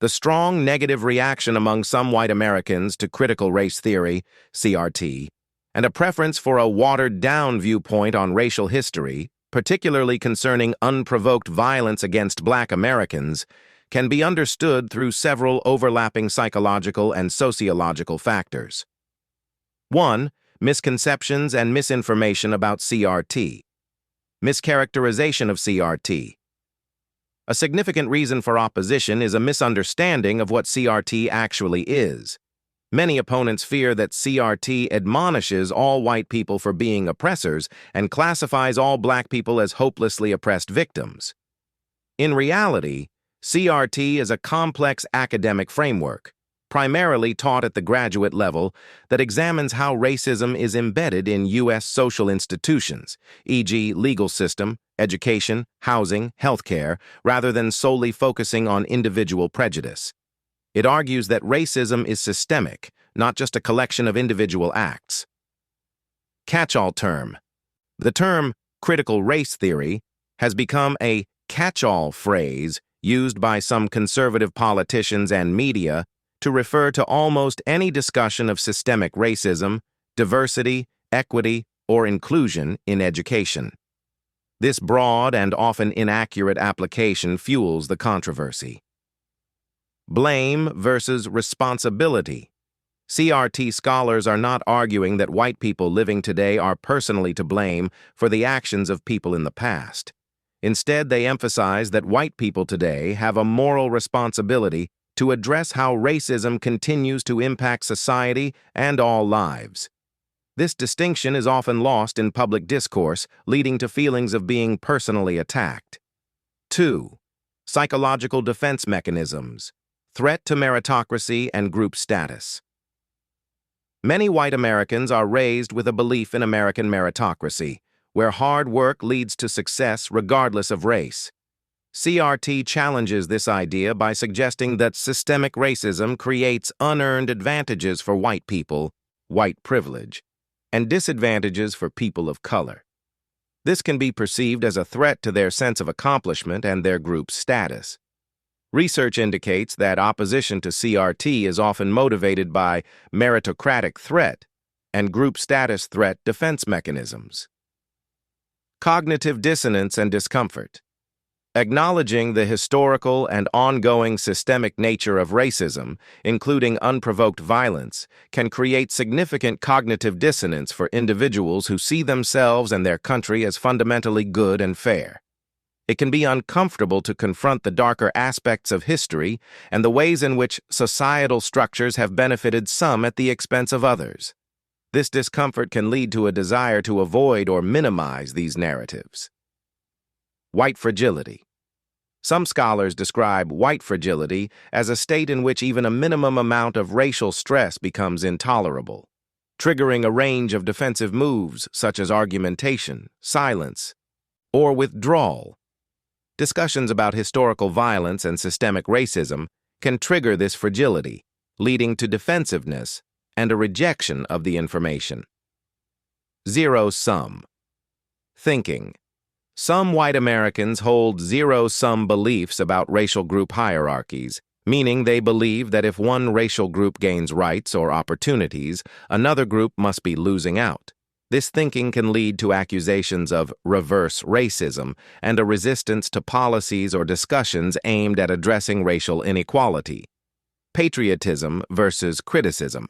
The strong negative reaction among some white Americans to critical race theory, CRT, and a preference for a watered-down viewpoint on racial history, particularly concerning unprovoked violence against Black Americans, can be understood through several overlapping psychological and sociological factors. 1. Misconceptions and misinformation about CRT. Mischaracterization of CRT. A significant reason for opposition is a misunderstanding of what CRT actually is. Many opponents fear that CRT admonishes all white people for being oppressors and classifies all Black people as hopelessly oppressed victims. In reality, CRT is a complex academic framework, primarily taught at the graduate level, that examines how racism is embedded in U.S. social institutions, e.g. legal system, education, housing, healthcare, rather than solely focusing on individual prejudice. It argues that racism is systemic, not just a collection of individual acts. Catch-all term. The term critical race theory has become a catch-all phrase used by some conservative politicians and media to refer to almost any discussion of systemic racism, diversity, equity, or inclusion in education. This broad and often inaccurate application fuels the controversy. Blame versus responsibility. CRT scholars are not arguing that white people living today are personally to blame for the actions of people in the past. Instead, they emphasize that white people today have a moral responsibility to address how racism continues to impact society and all lives. This distinction is often lost in public discourse, leading to feelings of being personally attacked. 2. Psychological defense mechanisms. Threat to meritocracy and group status. Many white Americans are raised with a belief in American meritocracy, where hard work leads to success regardless of race. CRT challenges this idea by suggesting that systemic racism creates unearned advantages for white people, white privilege, and disadvantages for people of color. This can be perceived as a threat to their sense of accomplishment and their group's status. Research indicates that opposition to CRT is often motivated by meritocratic threat and group status threat defense mechanisms. Cognitive dissonance and discomfort. Acknowledging the historical and ongoing systemic nature of racism, including unprovoked violence, can create significant cognitive dissonance for individuals who see themselves and their country as fundamentally good and fair. It can be uncomfortable to confront the darker aspects of history and the ways in which societal structures have benefited some at the expense of others. This discomfort can lead to a desire to avoid or minimize these narratives. White fragility. Some scholars describe white fragility as a state in which even a minimum amount of racial stress becomes intolerable, triggering a range of defensive moves such as argumentation, silence, or withdrawal. Discussions about historical violence and systemic racism can trigger this fragility, leading to defensiveness and a rejection of the information. Zero-sum thinking. Some white Americans hold zero-sum beliefs about racial group hierarchies, meaning they believe that if one racial group gains rights or opportunities, another group must be losing out. This thinking can lead to accusations of reverse racism and a resistance to policies or discussions aimed at addressing racial inequality. Patriotism versus criticism.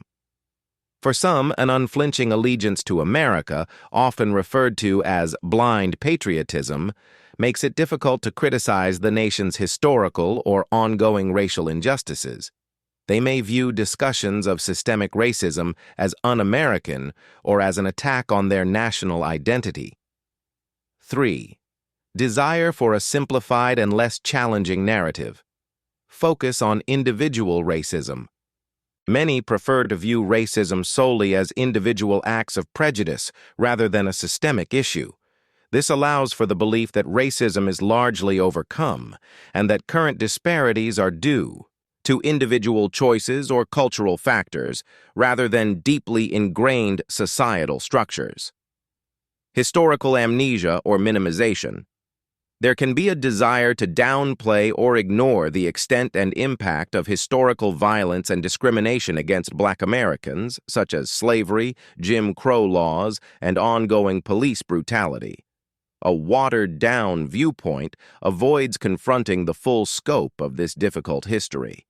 For some, an unflinching allegiance to America, often referred to as blind patriotism, makes it difficult to criticize the nation's historical or ongoing racial injustices. They may view discussions of systemic racism as un-American or as an attack on their national identity. 3. Desire for a simplified and less challenging narrative. Focus on individual racism. Many prefer to view racism solely as individual acts of prejudice rather than a systemic issue. This allows for the belief that racism is largely overcome and that current disparities are due to individual choices or cultural factors rather than deeply ingrained societal structures. Historical amnesia or minimization. There can be a desire to downplay or ignore the extent and impact of historical violence and discrimination against Black Americans, such as slavery, Jim Crow laws, and ongoing police brutality. A watered-down viewpoint avoids confronting the full scope of this difficult history.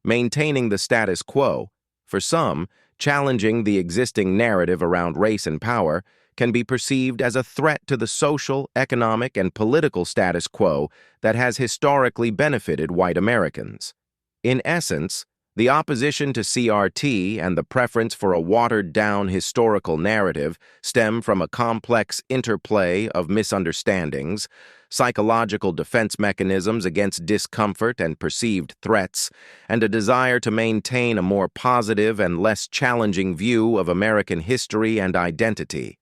Maintaining the status quo, for some, challenging the existing narrative around race and power, can be perceived as a threat to the social, economic, and political status quo that has historically benefited white Americans. In essence, the opposition to CRT and the preference for a watered-down historical narrative stem from a complex interplay of misunderstandings, psychological defense mechanisms against discomfort and perceived threats, and a desire to maintain a more positive and less challenging view of American history and identity.